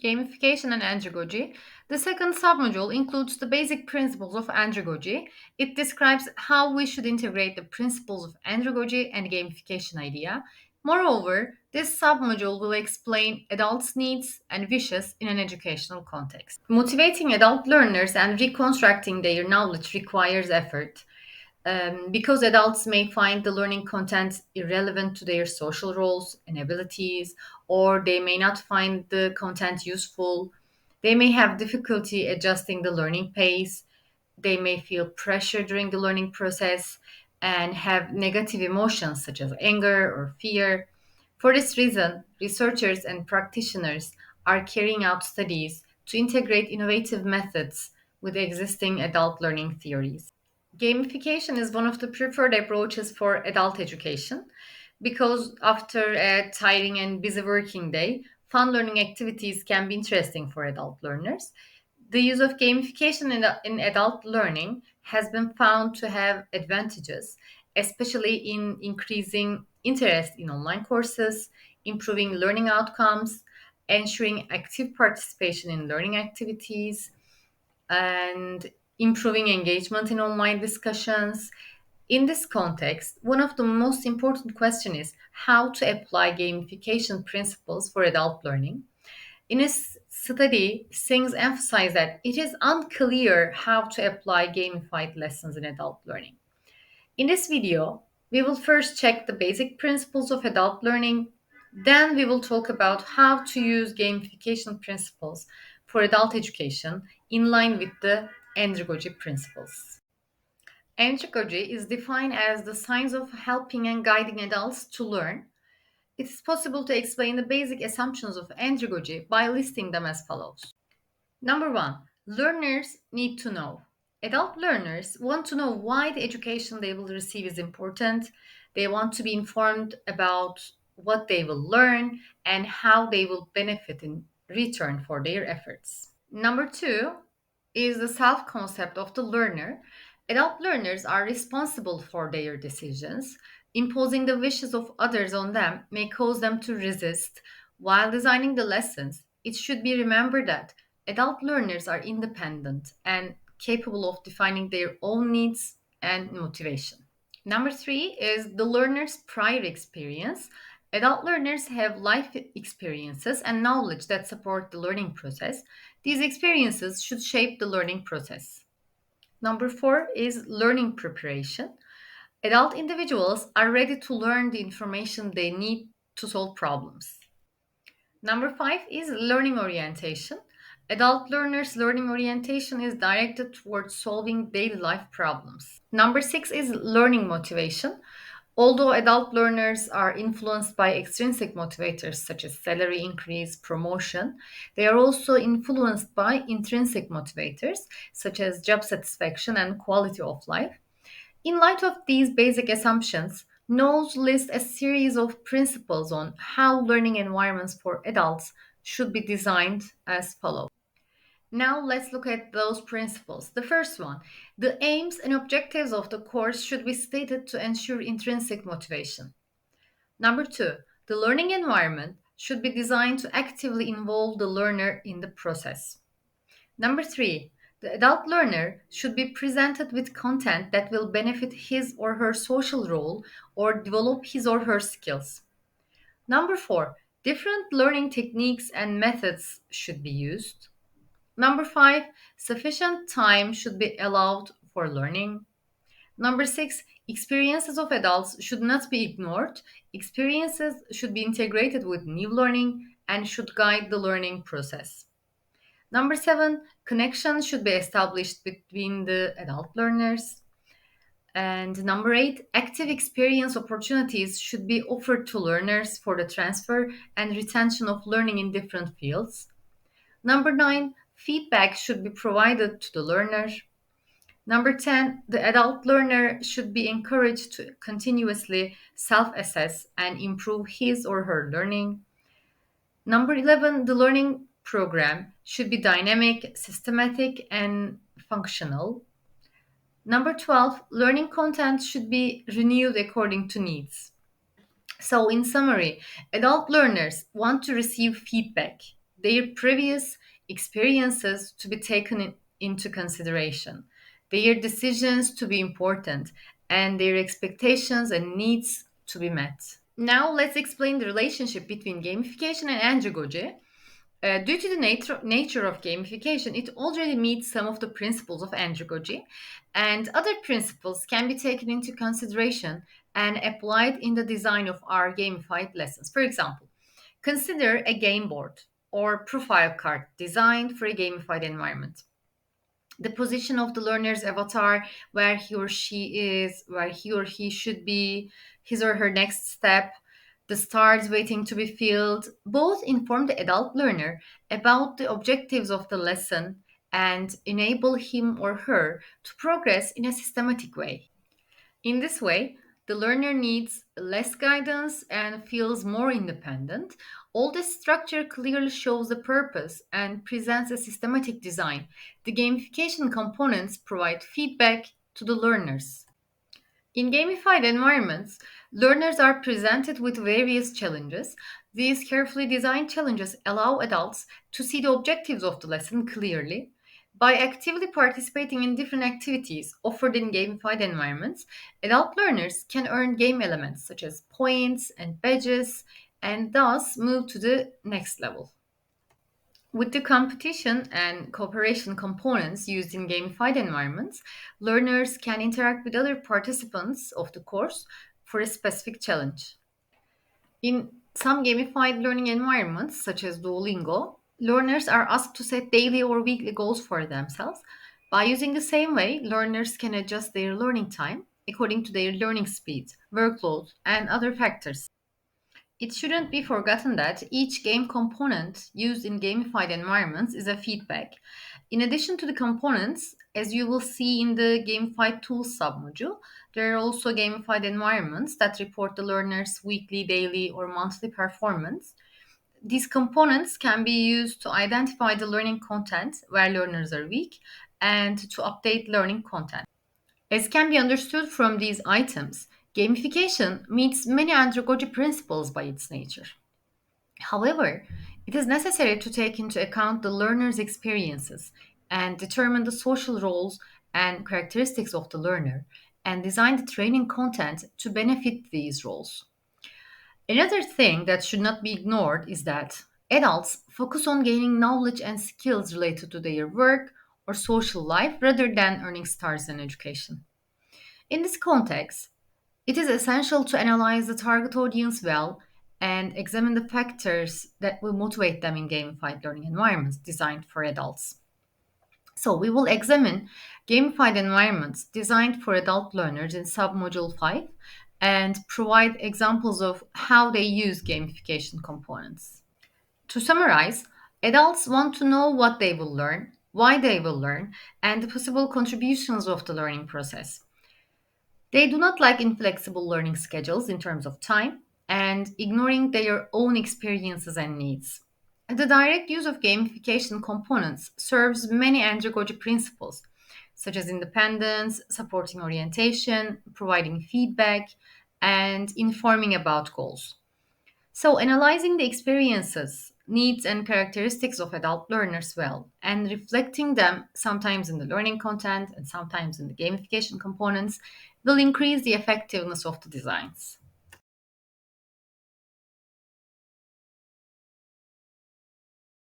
Gamification and andragogy. The second submodule includes the basic principles of andragogy. It describes how we should integrate the principles of andragogy and gamification idea. Moreover, this submodule will explain adults' needs and wishes in an educational context. Motivating adult learners and reconstructing their knowledge requires effort. Because adults may find the learning content irrelevant to their social roles and abilities, or they may not find the content useful. They may have difficulty adjusting the learning pace. They may feel pressure during the learning process and have negative emotions such as anger or fear. For this reason, researchers and practitioners are carrying out studies to integrate innovative methods with existing adult learning theories. Gamification is one of the preferred approaches for adult education because after a tiring and busy working day, fun learning activities can be interesting for adult learners. The use of gamification in adult learning has been found to have advantages, especially in increasing interest in online courses, improving learning outcomes, ensuring active participation in learning activities, and improving engagement in online discussions. In this context, one of the most important questions is how to apply gamification principles for adult learning. In his study, Sings emphasized that it is unclear how to apply gamified lessons in adult learning. In this video, we will first check the basic principles of adult learning. Then we will talk about how to use gamification principles for adult education in line with the andragogy principles. Andragogy is defined as the science of helping and guiding adults to learn. It is possible to explain the basic assumptions of andragogy by listing them as follows. Number one, learners need to know. Adult learners want to know why the education they will receive is important. They want to be informed about what they will learn and how they will benefit in return for their efforts. Number two is the self concept of the learner. Adult learners are responsible for their decisions. Imposing the wishes of others on them may cause them to resist. While designing the lessons, it should be remembered that adult learners are independent and capable of defining their own needs and motivation. Number three is the learner's prior experience. Adult learners have life experiences and knowledge that support the learning process. These experiences should shape the learning process. Number four is learning preparation. Adult individuals are ready to learn the information they need to solve problems. Number five is learning orientation. Adult learners' learning orientation is directed towards solving daily life problems. Number six is learning motivation. Although adult learners are influenced by extrinsic motivators such as salary increase, promotion, they are also influenced by intrinsic motivators such as job satisfaction and quality of life. In light of these basic assumptions, Knowles lists a series of principles on how learning environments for adults should be designed as follows. Now let's look at those principles. The first one, the aims and objectives of the course should be stated to ensure intrinsic motivation. Number two, the learning environment should be designed to actively involve the learner in the process. Number three, the adult learner should be presented with content that will benefit his or her social role or develop his or her skills. Number four, different learning techniques and methods should be used. Number five, sufficient time should be allowed for learning. Number six, experiences of adults should not be ignored. Experiences should be integrated with new learning and should guide the learning process. Number seven, connections should be established between the adult learners. And number eight, active experience opportunities should be offered to learners for the transfer and retention of learning in different fields. Number nine, feedback should be provided to the learner. Number 10, the adult learner should be encouraged to continuously self assess and improve his or her learning. Number 11, the learning program should be dynamic, systematic, and functional. Number 12, learning content should be renewed according to needs. So, in summary, adult learners want to receive feedback. their previous experiences to be taken into consideration, their decisions to be important, and their expectations and needs to be met. Now, let's explain the relationship between gamification and andragogy. Due to the nature of gamification, it already meets some of the principles of andragogy, and other principles can be taken into consideration and applied in the design of our gamified lessons. For example, consider a game board or profile card designed for a gamified environment. The position of the learner's avatar, where he or she is, where he or he should be, his or her next step, the stars waiting to be filled, both inform the adult learner about the objectives of the lesson and enable him or her to progress in a systematic way. In this way, the learner needs less guidance and feels more independent. All this structure clearly shows the purpose and presents a systematic design. The gamification components provide feedback to the learners. In gamified environments, learners are presented with various challenges. These carefully designed challenges allow adults to see the objectives of the lesson clearly. By actively participating in different activities offered in gamified environments, adult learners can earn game elements such as points and badges and thus move to the next level. With the competition and cooperation components used in gamified environments, learners can interact with other participants of the course for a specific challenge. In some gamified learning environments, such as Duolingo, learners are asked to set daily or weekly goals for themselves. By using the same way, learners can adjust their learning time according to their learning speed, workload, and other factors. It shouldn't be forgotten that each game component used in gamified environments is a feedback. In addition to the components, as you will see in the gamified tools submodule, there are also gamified environments that report the learner's weekly, daily, or monthly performance. These components can be used to identify the learning content where learners are weak and to update learning content. As can be understood from these items, gamification meets many andragogy principles by its nature. However, it is necessary to take into account the learner's experiences and determine the social roles and characteristics of the learner and design the training content to benefit these roles. Another thing that should not be ignored is that adults focus on gaining knowledge and skills related to their work or social life rather than earning stars in education. In this context, it is essential to analyze the target audience well and examine the factors that will motivate them in gamified learning environments designed for adults. So, we will examine gamified environments designed for adult learners in submodule 5 and provide examples of how they use gamification components. To summarize, adults want to know what they will learn, why they will learn, and the possible contributions of the learning process. They do not like inflexible learning schedules in terms of time and ignoring their own experiences and needs. The direct use of gamification components serves many andragogy principles, such as independence, supporting orientation, providing feedback, and informing about goals. So, analyzing the experiences, needs, and characteristics of adult learners well, and reflecting them sometimes in the learning content and sometimes in the gamification components will increase the effectiveness of the designs.